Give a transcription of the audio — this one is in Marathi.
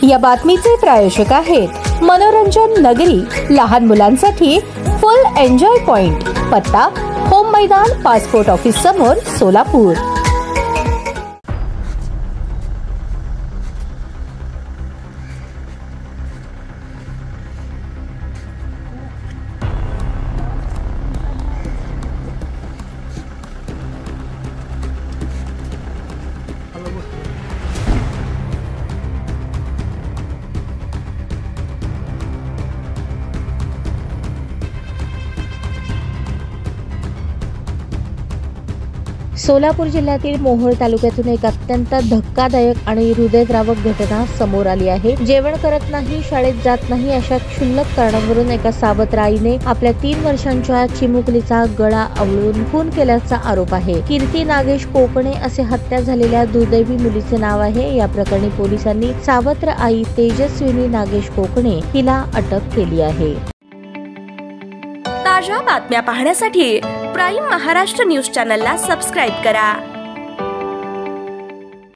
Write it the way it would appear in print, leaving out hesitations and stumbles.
या बातमीचे प्रायोजक आहेत मनोरंजन नगरी, लहान मुलांसाठी फुल एन्जॉय पॉइंट, पत्ता होम मैदान, पासपोर्ट ऑफिस समोर, सोलापूर। सोलापूर जिल्ह्यातील मोहोळ तालुक्यातून एक अत्यंत धक्कादायक आणि हृदयद्रावक घटना समोर आली आहे। जेवण करत नाही, शाळेत जात नाही अशा क्षुल्लक कारणावरून एका सावत्र आईने आपल्या 3 वर्षांच्या चिमुकलीचा गळा आवळून खून केल्याचा आरोप आहे। कीर्ती नागेश कोकणे असे हत्या झालेल्या दुर्दैवी मुलीचे नाव आहे। या प्रकरणी पोलिसांनी सावत्र आई तेजस्विनी नागेश कोकणे हिला अटक केली आहे। ताज्या बातम्या पाहण्यासाठी प्राईम महाराष्ट्र न्यूज चॅनलला सबस्क्राइब करा।